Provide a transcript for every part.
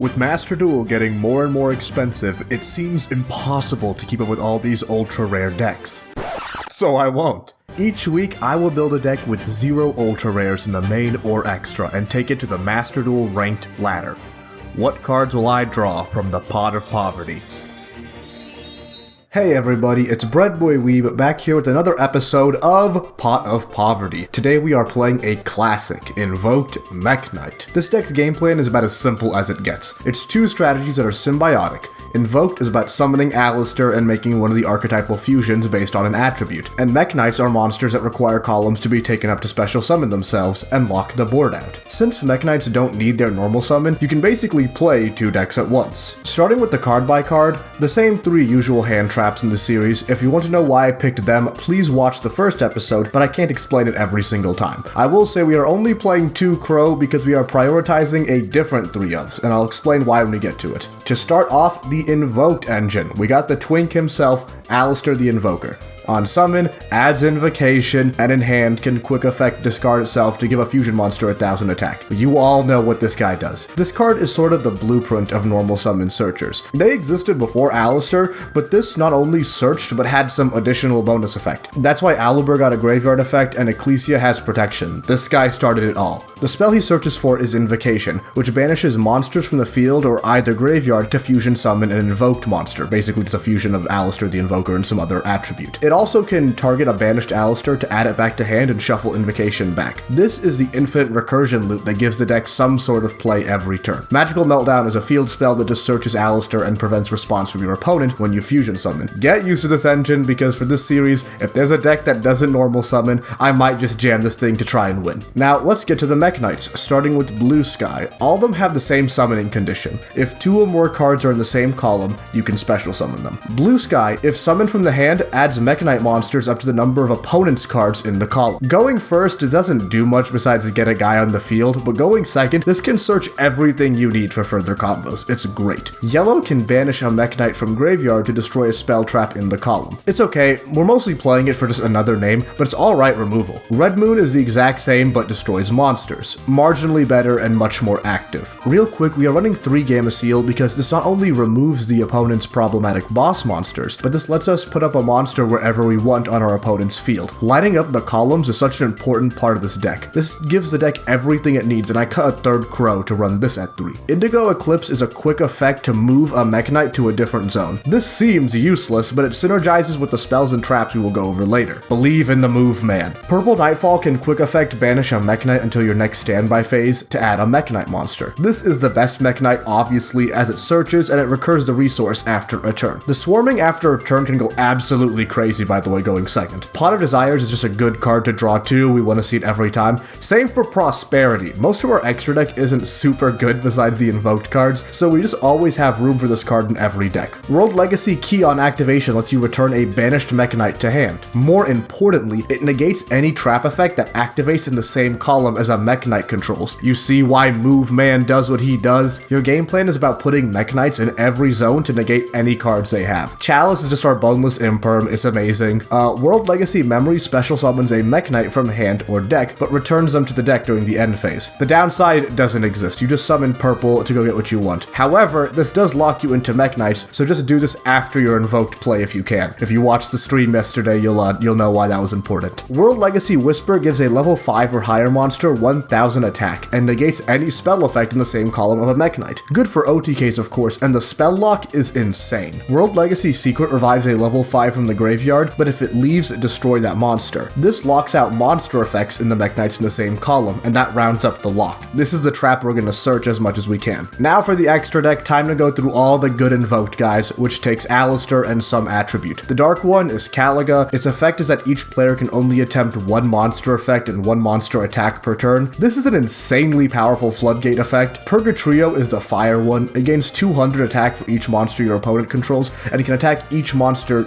With Master Duel getting more and more expensive, it seems impossible to keep up with all these ultra rare decks. So I won't. Each week, I will build a deck with 0 ultra rares in the main or extra and take it to the Master Duel ranked ladder. What cards will I draw from the Pot of Poverty? Hey everybody, it's BreadBoyWeeb back here with another episode of Pot of Poverty. Today we are playing a classic, Invoked Mekk Knight. This deck's game plan is about as simple as it gets. It's 2 strategies that are symbiotic. Invoked is about summoning Alistair and making one of the archetypal fusions based on an attribute, and Mekk Knights are monsters that require columns to be taken up to special summon themselves and lock the board out. Since Mekk Knights don't need their normal summon, you can basically play 2 decks at once. Starting with the card by card, the same 3 usual hand traps in the series. If you want to know why I picked them, please watch the first episode, but I can't explain it every single time. I will say we are only playing 2 Crow because we are prioritizing a different 3 ofs, and I'll explain why when we get to it. To start off, the Invoked engine. We got the twink himself, Alistair the Invoker. On summon, adds Invocation, and in hand can quick effect discard itself to give a fusion monster 1000 attack. You all know what this guy does. This card is sort of the blueprint of normal summon searchers. They existed before Alistair, but this not only searched but had some additional bonus effect. That's why Alibur got a graveyard effect and Ecclesia has protection. This guy started it all. The spell he searches for is Invocation, which banishes monsters from the field or either graveyard to fusion summon an invoked monster. Basically it's a fusion of Alistair the Invoker and some other attribute. It also can target a banished Alistair to add it back to hand and shuffle Invocation back. This is the infinite recursion loop that gives the deck some sort of play every turn. Magical Meltdown is a field spell that just searches Alistair and prevents response from your opponent when you fusion summon. Get used to this engine because for this series, if there's a deck that doesn't normal summon, I might just jam this thing to try and win. Now let's get to the Mekk Knights, starting with Blue Sky. All of them have the same summoning condition. If 2 or more cards are in the same column, you can special summon them. Blue Sky, if summoned from the hand, adds Mekk Knight monsters up to the number of opponent's cards in the column. Going first, it doesn't do much besides get a guy on the field, but going second, this can search everything you need for further combos. It's great. Yellow can banish a Mekk Knight from graveyard to destroy a spell trap in the column. It's okay, we're mostly playing it for just another name, but it's alright removal. Red Moon is the exact same but destroys monsters. Marginally better and much more active. Real quick, we are running 3 Gamma Seal because this not only removes the opponent's problematic boss monsters, but this lets us put up a monster wherever we want on our opponent's field. Lining up the columns is such an important part of this deck. This gives the deck everything it needs, and I cut a 3rd Crow to run this at 3. Indigo Eclipse is a quick effect to move a Mekk Knight to a different zone. This seems useless, but it synergizes with the spells and traps we will go over later. Believe in the move, man. Purple Nightfall can quick effect banish a Mekk Knight until your next standby phase to add a Mekk Knight monster. This is the best Mekk Knight, obviously, as it searches and it recurs the resource after a turn. The swarming after a turn can go absolutely crazy, by the way, going second. Pot of Desires is just a good card to draw too, we want to see it every time. Same for Prosperity. Most of our extra deck isn't super good besides the Invoked cards, so we just always have room for this card in every deck. World Legacy Key on activation lets you return a banished Mekk Knight to hand. More importantly, it negates any trap effect that activates in the same column as a Mekk Knight controls. You see why Move Man does what he does? Your game plan is about putting Mekk Knights in every zone to negate any cards they have. Chalice is just our boneless imperm, it's amazing. World Legacy Memory special summons a Mekk Knight from hand or deck, but returns them to the deck during the end phase. The downside doesn't exist, you just summon purple to go get what you want. However, this does lock you into Mekk Knights, so just do this after your Invoked play if you can. If you watched the stream yesterday, you'll know why that was important. World Legacy Whisper gives a level 5 or higher monster 1000 attack, and negates any spell effect in the same column of a Mekk Knight. Good for OTKs of course, and the spell lock is insane. World Legacy Secret revives a level 5 from the graveyard, but if it leaves, destroy that monster. This locks out monster effects in the Mekk Knights in the same column, and that rounds up the lock. This is the trap we're gonna search as much as we can. Now for the extra deck, time to go through all the good Invoked guys, which takes Alistair and some attribute. The dark one is Caliga. Its effect is that each player can only attempt 1 monster effect and 1 monster attack per turn. This is an insanely powerful floodgate effect. Purgatrio is the fire one. It gains 200 attack for each monster your opponent controls, and it can attack each monster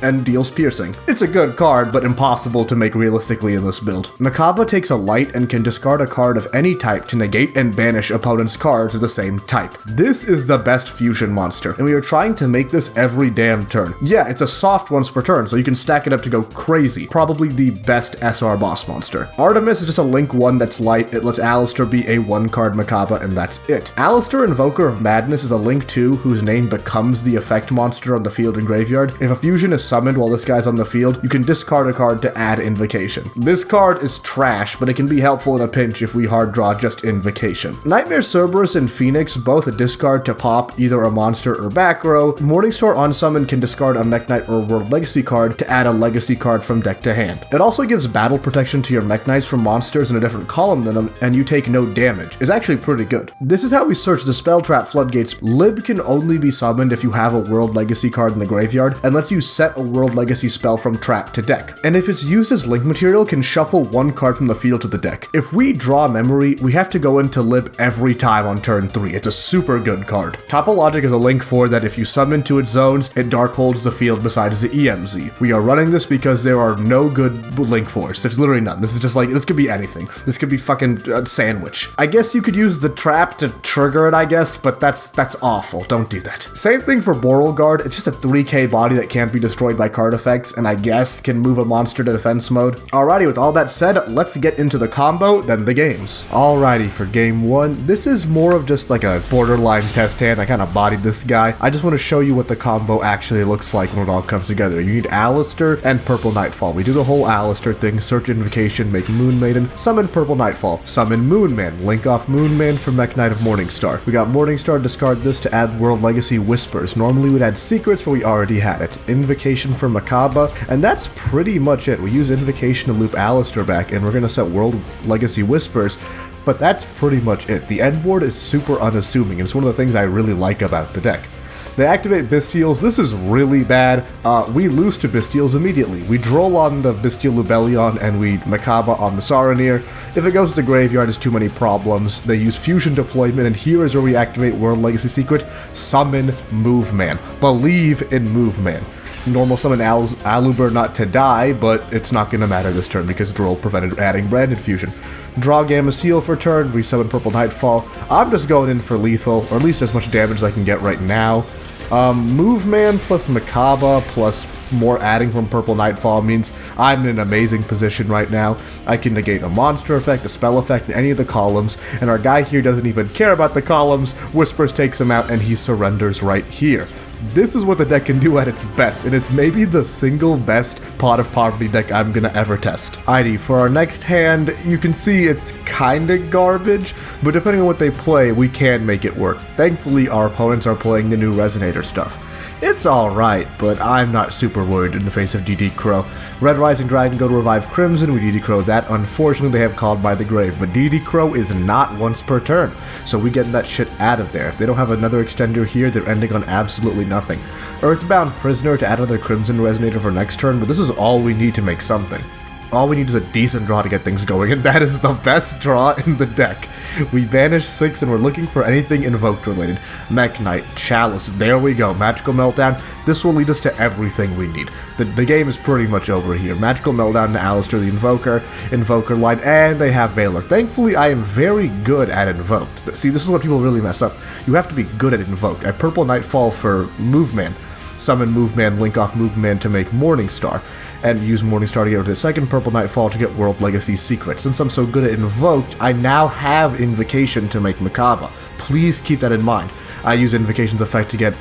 and deals piercing. It's a good card, but impossible to make realistically in this build. Mekk takes a light and can discard a card of any type to negate and banish opponent's cards of the same type. This is the best fusion monster, and we are trying to make this every damn turn. Yeah, it's a soft once per turn, so you can stack it up to go crazy. Probably the best SR boss monster. Artemis is just a link 1 that's light. It lets Alistair be a 1-card Mekk, and that's it. Alistair, Invoker of Madness, is a link 2 whose name becomes the effect monster on the field and graveyard. If a fusion is summoned while this guy's on the field, you can discard a card to add Invocation. This card is trash, but it can be helpful in a pinch if we hard draw just Invocation. Nightmare Cerberus and Phoenix both a discard to pop either a monster or back row. Morningstar on summon can discard a Mekk Knight or World Legacy card to add a legacy card from deck to hand. It also gives battle protection to your Mekk Knights from monsters in a different column than them, and you take no damage. It's actually pretty good. This is how we search the spell trap floodgates. Lib can only be summoned if you have a World Legacy card in the graveyard, and lets you set a World Legacy spell from trap to deck. And if it's used as link material, can shuffle 1 card from the field to the deck. If we draw memory, we have to go into Lib every time on turn 3. It's a super good card. Topologic is a link 4 that if you summon to its zones, it dark holds the field besides the EMZ. We are running this because there are no good link 4s. There's literally none. This is just like, this could be anything. This could be fucking sandwich. I guess you could use the trap to trigger it, I guess, but that's awful. Don't do that. Same thing for Borrelguard. It's just a 3k body that can't be destroyed by card effects, and I guess can move a monster to defense mode. Alrighty, with all that said, let's get into the combo, then the games. Alrighty, for game 1, this is more of just like a borderline test hand. I kind of bodied this guy. I just want to show you what the combo actually looks like when it all comes together. You need Alistair and Purple Nightfall. We do the whole Alistair thing, search Invocation, make Moon Maiden, summon Purple Nightfall, summon Moon Man, link off Moon Man for Mekk Knight of Morningstar. We got Morningstar, discard this to add World Legacy Whispers. Normally we'd add Secrets, but we already had it. Invocation for Mekk, and that's pretty much it. We use Invocation to loop Alistair back, and we're going to set World Legacy Whispers, but that's pretty much it. The end board is super unassuming, and it's one of the things I really like about the deck. They activate Bestials. This is really bad. We lose to Bestials immediately. We droll on the Bestial Lubellion and we Mekk on the Saronir. If it goes to the graveyard, it's too many problems. They use Fusion Deployment, and here is where we activate World Legacy Secret. Summon Move Man. Believe in Move Man. Normal summon Aluber not to die, but it's not going to matter this turn because Droll prevented adding Branded Fusion. Draw Gamma Seal for turn, we summon Purple Nightfall. I'm just going in for lethal, or at least as much damage as I can get right now. Move Man plus Mekk plus more adding from Purple Nightfall means I'm in an amazing position right now. I can negate a monster effect, a spell effect, in any of the columns, and our guy here doesn't even care about the columns. Whispers takes him out, and he surrenders right here. This is what the deck can do at its best, and it's maybe the single best Pot of Poverty deck I'm gonna ever test. Alrighty, for our next hand, you can see it's kinda garbage, but depending on what they play, we can make it work. Thankfully, our opponents are playing the new Resonator stuff. It's alright, but I'm not super worried in the face of DD Crow. Red Rising Dragon go to revive Crimson, we DD Crow that. Unfortunately, they have Called by the Grave, but DD Crow is not once per turn, so we getting that shit out of there. If they don't have another extender here, they're ending on absolutely nothing. Earthbound Prisoner to add another Crimson Resonator for next turn, but this is all we need to make something. All we need is a decent draw to get things going, and that is the best draw in the deck. We banish 6, and we're looking for anything Invoked related. Mekk Knight, Chalice, there we go. Magical Meltdown, this will lead us to everything we need. The game is pretty much over here. Magical Meltdown to Alistair the Invoker line, and they have Valor. Thankfully, I am very good at Invoked. See, this is what people really mess up. You have to be good at Invoked. I Purple Nightfall for Move Man. Summon Move Man, link off Move Man to make Morningstar, and use Morningstar to get rid of the second Purple Nightfall to get World Legacy Secret. Since I'm so good at Invoked, I now have Invocation to make Mekk. Please keep that in mind. I use Invocation's effect to get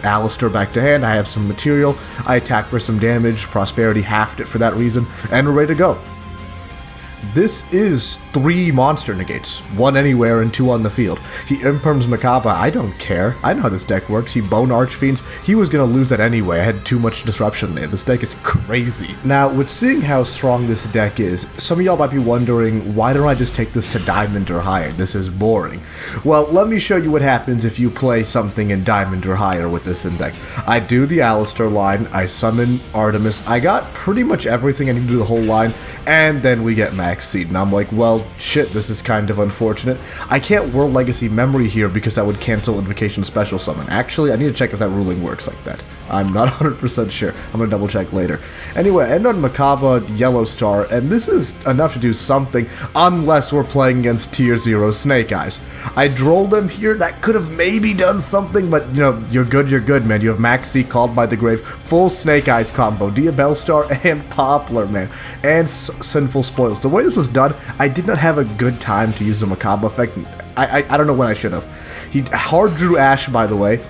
Alistair back to hand. I have some material. I attack for some damage. Prosperity halved it for that reason, and we're ready to go. This is 3 monster negates, 1 anywhere and 2 on the field. He imperms Mekk, I don't care. I know how this deck works. He Bone Archfiends. He was gonna lose that anyway. I had too much disruption there. This deck is crazy. Now, with seeing how strong this deck is, some of y'all might be wondering, why don't I just take this to Diamond or higher? This is boring. Well, let me show you what happens if you play something in Diamond or higher with this in deck. I do the Alistair line, I summon Artemis. I got pretty much everything I need to do the whole line, and then we get Mekk. backseat, and I'm like, well, shit, this is kind of unfortunate. I can't World Legacy Memory here because that would cancel Invocation Special Summon. Actually, I need to check if that ruling works like that. I'm not 100% sure. I'm gonna double check later. Anyway, end on Macabre, Yellow Star, and this is enough to do something, unless we're playing against Tier 0 Snake Eyes. I drolled him here, that could have maybe done something, but you know, you're good, man. You have Maxi, Called by the Grave, full Snake Eyes combo, Diabell Star, and Poplar, man, and Sinful Spoils. The way this was done, I did not have a good time to use the Macabre effect. I don't know when I should have. He hard drew Ash, by the way.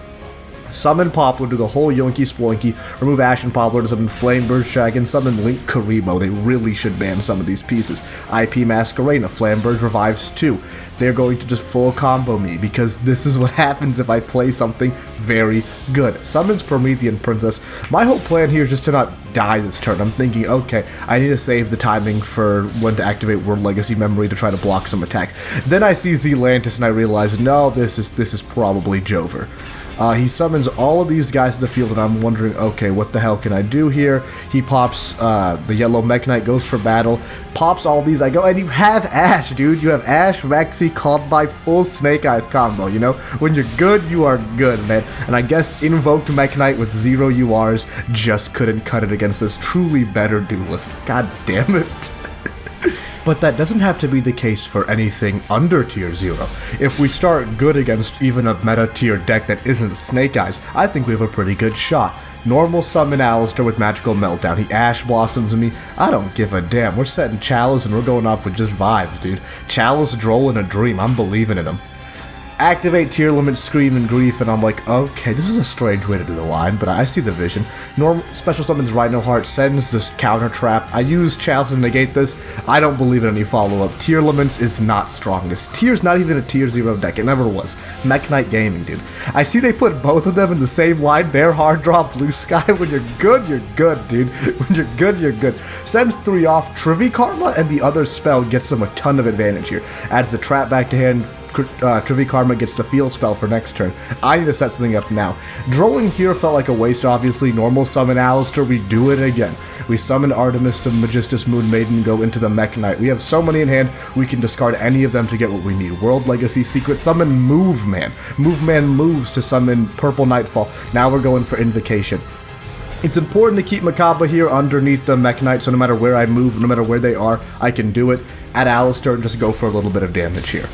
Summon Poplar, do the whole Yoinky Sploinky, remove Ash and Poplar to summon Flamebird Dragon, summon Link Karimo. They really should ban some of these pieces. IP Masquerena, Flamebird revives too. They're going to just full combo me, because this is what happens if I play something very good. Summons Promethean Princess. My whole plan here is just to not die this turn. I'm thinking, okay, I need to save the timing for when to activate World Legacy Memory to try to block some attack. Then I see Zealantis and I realize, no, this is probably Jover. He summons all of these guys to the field, and I'm wondering, okay, what the hell can I do here? He pops the yellow Mekk Knight, goes for battle, pops all these, I go, and you have Ash, dude. You have Ash, Maxi, Called by, full Snake Eyes combo, you know? When you're good, you are good, man. And I guess Invoked Mekk Knight with 0 URs just couldn't cut it against this truly better duelist. God damn it. But that doesn't have to be the case for anything under Tier 0. If we start good against even a meta tier deck that isn't Snake Eyes, I think we have a pretty good shot. Normal summon Alistair with Magical Meltdown. He Ash Blossoms me. I don't give a damn. We're setting Chalice and we're going off with just vibes, dude. Chalice, Droll, and a Dream. I'm believing in him. Activate Tier Limit, Scream, and Grief, and I'm like, okay, this is a strange way to do the line, but I see the vision. Normal special summons Rhino Heart, sends this counter trap. I use Chalice to negate this. I don't believe in any follow-up. Tier Limits is not strongest. Tier's not even a Tier 0 deck. It never was. Mekk Knight Gaming, dude. I see they put both of them in the same line. They're hard draw Blue Sky. When you're good, dude. When you're good, you're good. Sends 3 off. Trivi Karma, and the other spell gets them a ton of advantage here. Adds the trap back to hand. Trivi Karma gets the field spell for next turn. I need to set something up now. Drolling here felt like a waste, obviously. Normal summon Alistair, we do it again. We summon Artemis to Magistus Moon Maiden, go into the Mekk Knight. We have so many in hand, we can discard any of them to get what we need. World Legacy Secret, summon Move Man. Move Man moves to summon Purple Nightfall. Now we're going for Invocation. It's important to keep Macabre here underneath the Mekk Knight, so no matter where I move, no matter where they are, I can do it. Add Alistair and just go for a little bit of damage here.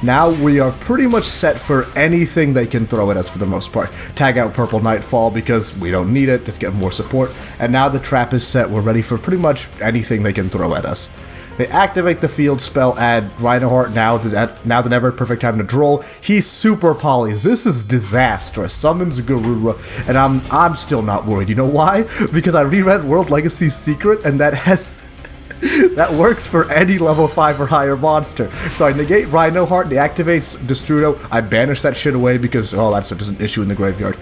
Now we are pretty much set for anything they can throw at us for the most part. Tag out Purple Nightfall because we don't need it, just get more support. And now the trap is set, we're ready for pretty much anything they can throw at us. They activate the field spell, add Rhinoheart, now the never perfect time to droll. He super polys. This is disastrous. Summons Garura, and I'm still not worried. You know why? Because I reread World Legacy Secret, and that has... that works for any level 5 or higher monster. So I negate Rhinoheart, deactivates Destrudo, I banish that shit away because, oh, that's just an issue in the graveyard.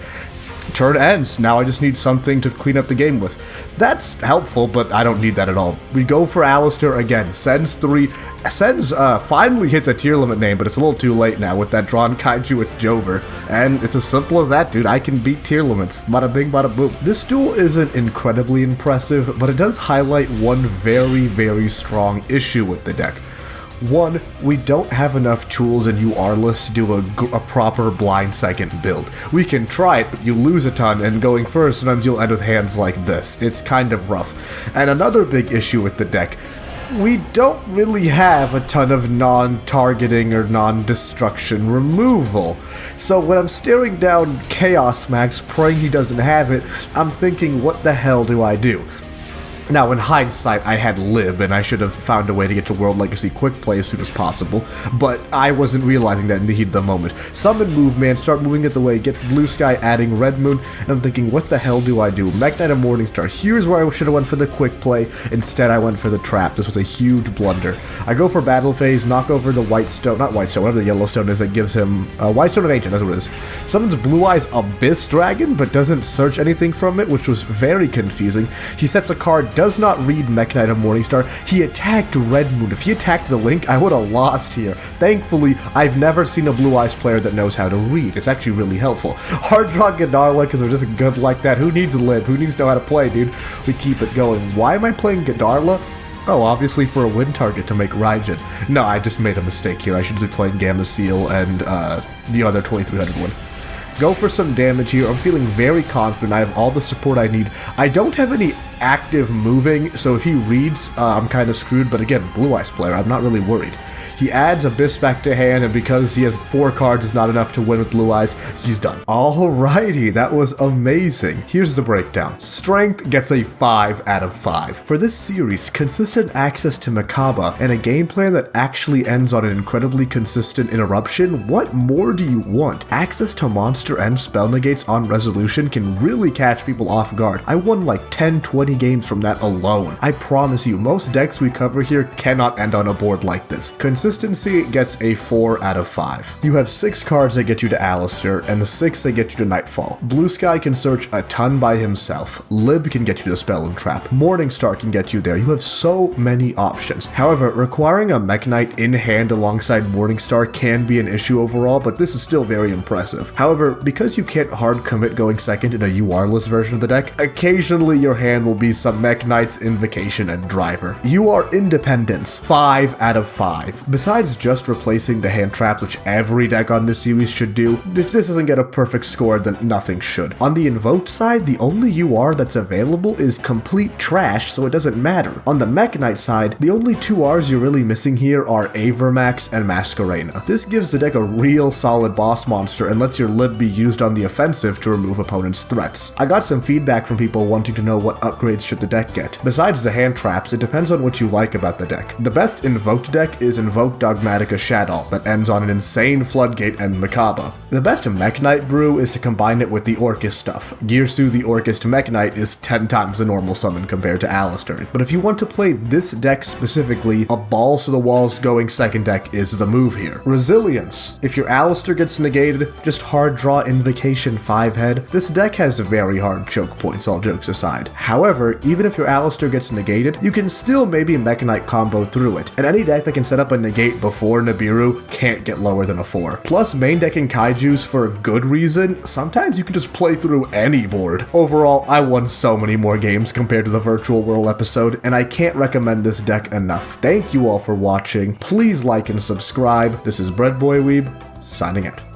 Turn ends, now I just need something to clean up the game with. That's helpful, but I don't need that at all. We go for Alistair again, sends 3, finally hits a tier limit name, but it's a little too late now. With that drawn Kaiju, it's Jover. And it's as simple as that, dude. I can beat tier limits. Bada bing, bada boom. This duel isn't incredibly impressive, but it does highlight one very, very strong issue with the deck. One, we don't have enough tools in UR-less to do a proper blind second build. We can try it, but you lose a ton, and going first, sometimes you'll end with hands like this. It's kind of rough. And another big issue with the deck, we don't really have a ton of non-targeting or non-destruction removal. So when I'm staring down Chaos Max, praying he doesn't have it, I'm thinking, what the hell do I do? Now, in hindsight, I had Lib, and I should have found a way to get to World Legacy Quick Play as soon as possible, but I wasn't realizing that in the heat of the moment. Summon Move Man, start moving it the way, get Blue Sky, adding Red Moon, and I'm thinking, what the hell do I do? Mekk Knight and Morningstar, here's where I should have went for the Quick Play, instead I went for the Trap. This was a huge blunder. I go for Battle Phase, knock over the White Stone, not White Stone, whatever the Yellow Stone is that gives him, White Stone of Ancient, that's what it is. Summons Blue Eyes Abyss Dragon, but doesn't search anything from it, which was very confusing. He sets a card, does not read Mekk Knight of Morningstar. He attacked Red Moon. If he attacked the Link, I would have lost here. Thankfully, I've never seen a Blue Eyes player that knows how to read. It's actually really helpful. Hard draw Gadarla because they're just good like that. Who needs Lib? Who needs to know how to play, dude? We keep it going. Why am I playing Gadarla? Oh, obviously for a win target to make Raijin. No, I just made a mistake here. I should be playing Gamma Seal and the other 2300 win. Go for some damage here. I'm feeling very confident. I have all the support I need. I don't have any active moving, so if he reads, I'm kind of screwed, but again, Blue Eyes player, I'm not really worried. He adds Abyss back to hand, and because he has 4 cards is not enough to win with Blue Eyes, he's done. Alrighty, that was amazing. Here's the breakdown. Strength gets a 5 out of 5. For this series, consistent access to Mekk and a game plan that actually ends on an incredibly consistent interruption, what more do you want? Access to monster and spell negates on resolution can really catch people off guard. I won like 10-20 games from that alone. I promise you, most decks we cover here cannot end on a board like this. Consistency gets a 4 out of 5. You have 6 cards that get you to Alistair, and the 6 that get you to Nightfall. Blue Sky can search a ton by himself. Lib can get you to Spell and Trap. Morningstar can get you there. You have so many options. However, requiring a Mekk Knight in hand alongside Morningstar can be an issue overall, but this is still very impressive. However, because you can't hard commit going second in a UR-less version of the deck, occasionally your hand will be some Mekk Knights, Invocation, and Driver. You are Independence, 5 out of 5. Besides just replacing the hand traps, which every deck on this series should do, if this doesn't get a perfect score, then nothing should. On the Invoked side, the only UR that's available is complete trash, so it doesn't matter. On the Mekk Knight side, the only 2 Rs you're really missing here are Avermax and Masquerena. This gives the deck a real solid boss monster and lets your Lib be used on the offensive to remove opponents' threats. I got some feedback from people wanting to know what upgrades should the deck get. Besides the hand traps, it depends on what you like about the deck. The best Invoked deck is Invoked Dogmatica Shadow that ends on an insane Floodgate and Mekk. The best Mekk Knight brew is to combine it with the Orcust stuff. Girsu the Orcust Mekk Knight is 10 times the normal summon compared to Alistair. But if you want to play this deck specifically, a balls to the walls going second deck is the move here. Resilience. If your Alistair gets negated, just hard draw Invocation 5-head. This deck has very hard choke points, all jokes aside. However, even if your Alistair gets negated, you can still maybe Mekk Knight combo through it. And any deck that can set up a negate before Nibiru can't get lower than a 4. Plus, main decking Kaijus for a good reason, sometimes you can just play through any board. Overall, I won so many more games compared to the Virtual World episode, and I can't recommend this deck enough. Thank you all for watching. Please like and subscribe. This is BreadBoyWeeb, signing out.